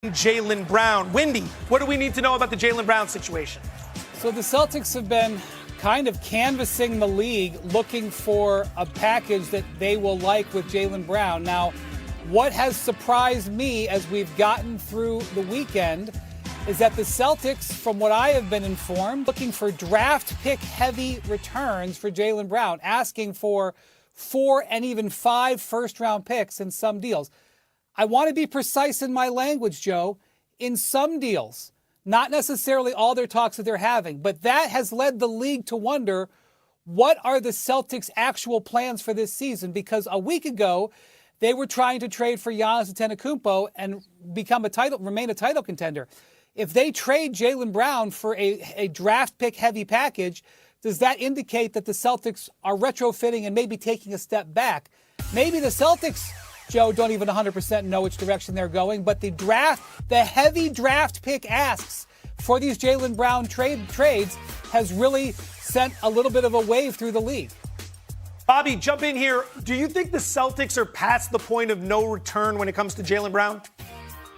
Jaylen Brown. Wendy, what do we need to know about the Jaylen Brown situation? So the Celtics have been kind of canvassing the league looking for a package that they will like with Jaylen Brown. Now, what has surprised me as we've gotten through the weekend is that the Celtics, from what I have been informed, looking for draft pick heavy returns for Jaylen Brown, asking for 4 and even 5 first-round picks in some deals. I want to be precise in my language, Joe. In some deals, not necessarily all their talks that they're having, but that has led the league to wonder, what are the Celtics' actual plans for this season? Because a week ago, they were trying to trade for Giannis Antetokounmpo and remain a title contender. If they trade Jaylen Brown for a draft pick heavy package, does that indicate that the Celtics are retrofitting and maybe taking a step back? Maybe the Celtics, Joe, don't even 100% know which direction they're going, but the heavy draft pick asks for these Jaylen Brown trades has really sent a little bit of a wave through the league. Bobby, jump in here. Do you think the Celtics are past the point of no return when it comes to Jaylen Brown?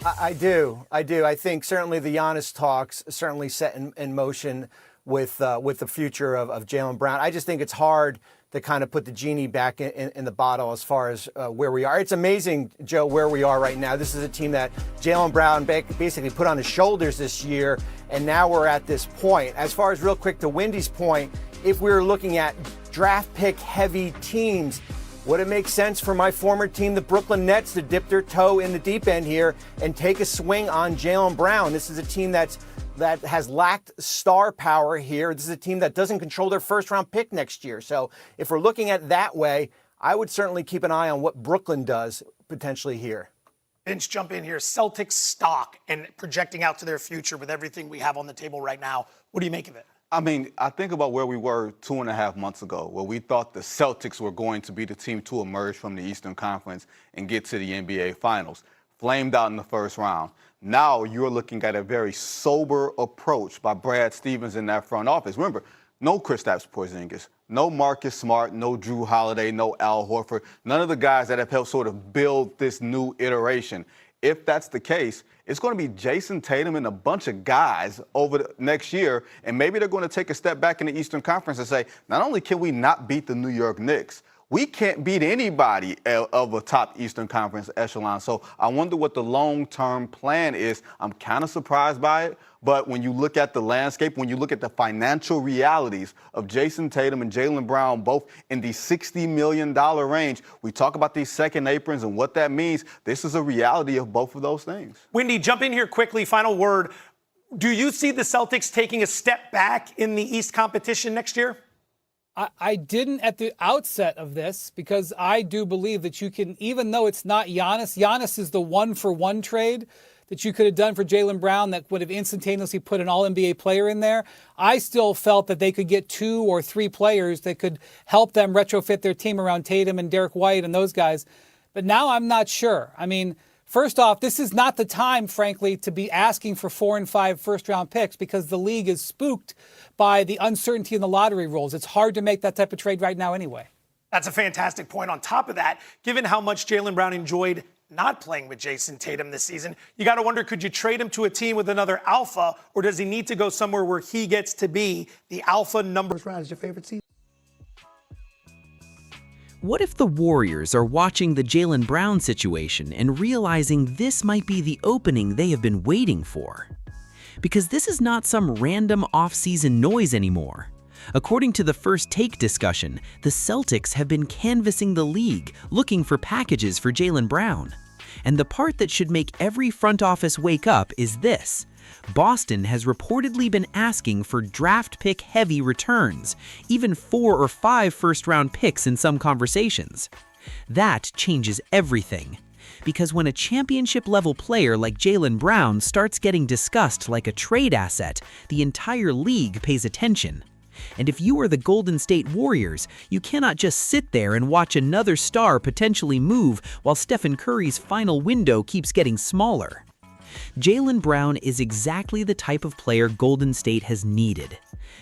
I do. I think certainly the Giannis talks certainly set in motion with the future of Jaylen Brown. I just think it's hard to kind of put the genie back in the bottle as far as where we are. It's amazing, Joe, where we are right now. This is a team that Jaylen Brown basically put on his shoulders this year, and now we're at this point. As far as real quick to Wendy's point, if we were looking at draft pick heavy teams, would it make sense for my former team, the Brooklyn Nets, to dip their toe in the deep end here and take a swing on Jaylen Brown? This is a team that has lacked star power here. This is a team that doesn't control their first-round pick next year. So if we're looking at it that way, I would certainly keep an eye on what Brooklyn does potentially here. Vince, jump in here. Celtics stock and projecting out to their future with everything we have on the table right now. What do you make of it? I mean, I think about where we were 2.5 months ago, where we thought the Celtics were going to be the team to emerge from the Eastern Conference and get to the NBA Finals. Flamed out in the first round. Now you're looking at a very sober approach by Brad Stevens in that front office. Remember, no Kristaps Porzingis, no Marcus Smart, no Drew Holiday, no Al Horford, none of the guys that have helped sort of build this new iteration. If that's the case, it's going to be Jason Tatum and a bunch of guys over the next year, and maybe they're going to take a step back in the Eastern Conference and say, not only can we not beat the New York Knicks, we can't beat anybody of a top Eastern Conference echelon. So I wonder what the long-term plan is. I'm kind of surprised by it. But when you look at the landscape, when you look at the financial realities of Jason Tatum and Jaylen Brown, both in the $60 million range, we talk about these second aprons and what that means. This is a reality of both of those things. Wendy, jump in here quickly. Final word. Do you see the Celtics taking a step back in the East competition next year? I didn't at the outset of this, because I do believe that you can, even though it's not Giannis is the 1-for-1 trade that you could have done for Jaylen Brown that would have instantaneously put an all-NBA player in there. I still felt that they could get 2 or 3 players that could help them retrofit their team around Tatum and Derek White and those guys. But now I'm not sure. I mean, first off, this is not the time, frankly, to be asking for 4 and 5 first-round picks, because the league is spooked by the uncertainty in the lottery rules. It's hard to make that type of trade right now anyway. That's a fantastic point. On top of that, given how much Jaylen Brown enjoyed not playing with Jason Tatum this season, you got to wonder, could you trade him to a team with another alpha, or does he need to go somewhere where he gets to be the alpha number? First round is your favorite season? What if the Warriors are watching the Jaylen Brown situation and realizing this might be the opening they have been waiting for? Because this is not some random off-season noise anymore. According to the First Take discussion, the Celtics have been canvassing the league looking for packages for Jaylen Brown. And the part that should make every front office wake up is this. Boston has reportedly been asking for draft pick heavy returns, even 4 or 5 first-round picks in some conversations. That changes everything. Because when a championship-level player like Jaylen Brown starts getting discussed like a trade asset, the entire league pays attention. And if you are the Golden State Warriors, you cannot just sit there and watch another star potentially move while Stephen Curry's final window keeps getting smaller. Jaylen Brown is exactly the type of player Golden State has needed.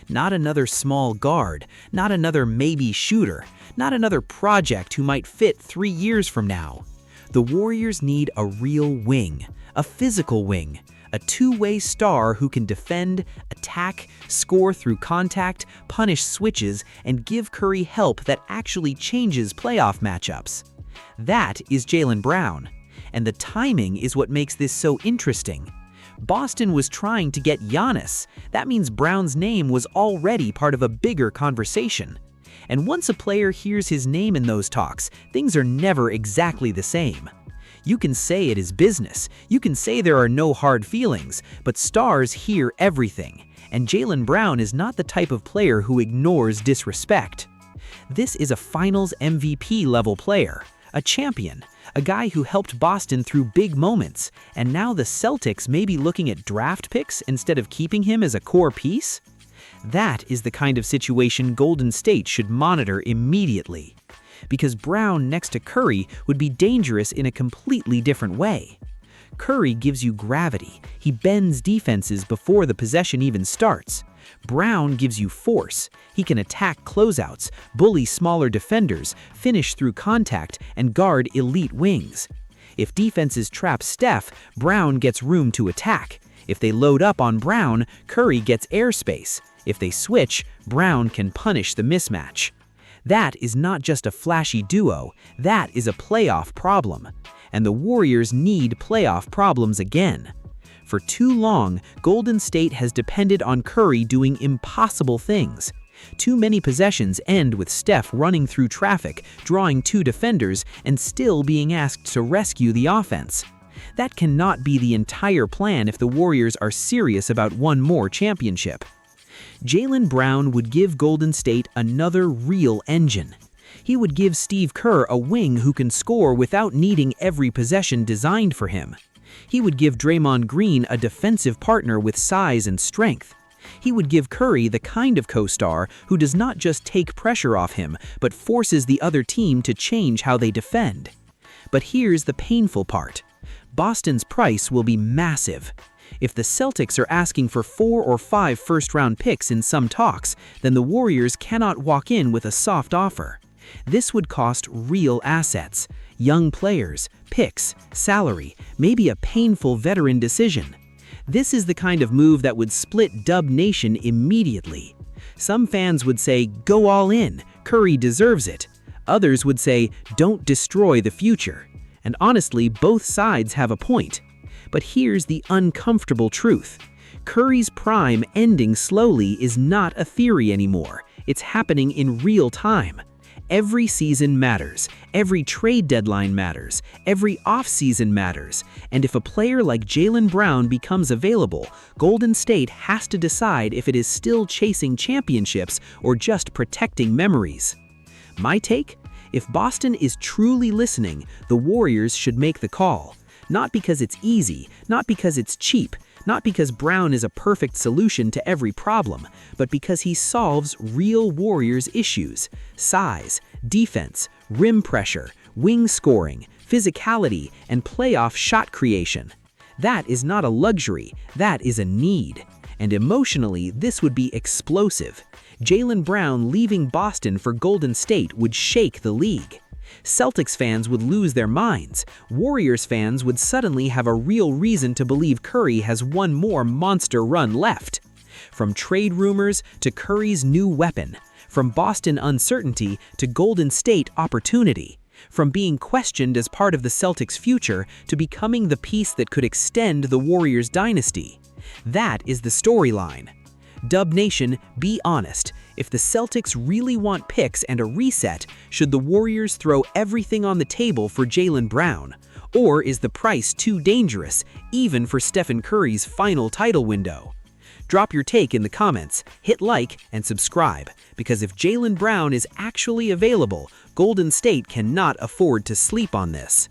Not another small guard, not another maybe shooter, not another project who might fit 3 years from now. The Warriors need a real wing, A physical wing, a two-way star who can defend, attack, score through contact, punish switches, and give Curry help that actually changes playoff matchups. That is Jaylen Brown. And the timing is what makes this so interesting. Boston was trying to get Giannis. That means Brown's name was already part of a bigger conversation. And once a player hears his name in those talks, things are never exactly the same. You can say it is business, you can say there are no hard feelings, but stars hear everything, and Jaylen Brown is not the type of player who ignores disrespect. This is a Finals MVP level player, a champion, a guy who helped Boston through big moments, and now the Celtics may be looking at draft picks instead of keeping him as a core piece? That is the kind of situation Golden State should monitor immediately. Because Brown next to Curry would be dangerous in a completely different way. Curry gives you gravity. He bends defenses before the possession even starts. Brown gives you force. He can attack closeouts, bully smaller defenders, finish through contact, and guard elite wings. If defenses trap Steph, Brown gets room to attack. If they load up on Brown, Curry gets airspace. If they switch, Brown can punish the mismatch. That is not just a flashy duo, that is a playoff problem. And the Warriors need playoff problems again. For too long, Golden State has depended on Curry doing impossible things. Too many possessions end with Steph running through traffic, drawing two defenders, and still being asked to rescue the offense. That cannot be the entire plan if the Warriors are serious about one more championship. Jaylen Brown would give Golden State another real engine. He would give Steve Kerr a wing who can score without needing every possession designed for him. He would give Draymond Green a defensive partner with size and strength. He would give Curry the kind of co-star who does not just take pressure off him, but forces the other team to change how they defend. But here's the painful part. Boston's price will be massive. If the Celtics are asking for 4 or 5 first-round picks in some talks, then the Warriors cannot walk in with a soft offer. This would cost real assets, young players, picks, salary, maybe a painful veteran decision. This is the kind of move that would split Dub Nation immediately. Some fans would say, go all in, Curry deserves it. Others would say, don't destroy the future. And honestly, both sides have a point. But here's the uncomfortable truth. Curry's prime ending slowly is not a theory anymore. It's happening in real time. Every season matters. Every trade deadline matters. Every offseason matters. And if a player like Jaylen Brown becomes available, Golden State has to decide if it is still chasing championships or just protecting memories. My take? If Boston is truly listening, the Warriors should make the call. Not because it's easy, not because it's cheap, not because Brown is a perfect solution to every problem, but because he solves real Warriors issues: size, defense, rim pressure, wing scoring, physicality, and playoff shot creation. That is not a luxury, that is a need. And emotionally, this would be explosive. Jaylen Brown leaving Boston for Golden State would shake the league. Celtics fans would lose their minds. Warriors fans would suddenly have a real reason to believe Curry has one more monster run left. From trade rumors to Curry's new weapon. From Boston uncertainty to Golden State opportunity. From being questioned as part of the Celtics' future to becoming the piece that could extend the Warriors' dynasty. That is the storyline. Dub Nation, be honest. If the Celtics really want picks and a reset, should the Warriors throw everything on the table for Jaylen Brown? Or is the price too dangerous, even for Stephen Curry's final title window? Drop your take in the comments, hit like, and subscribe, because if Jaylen Brown is actually available, Golden State cannot afford to sleep on this.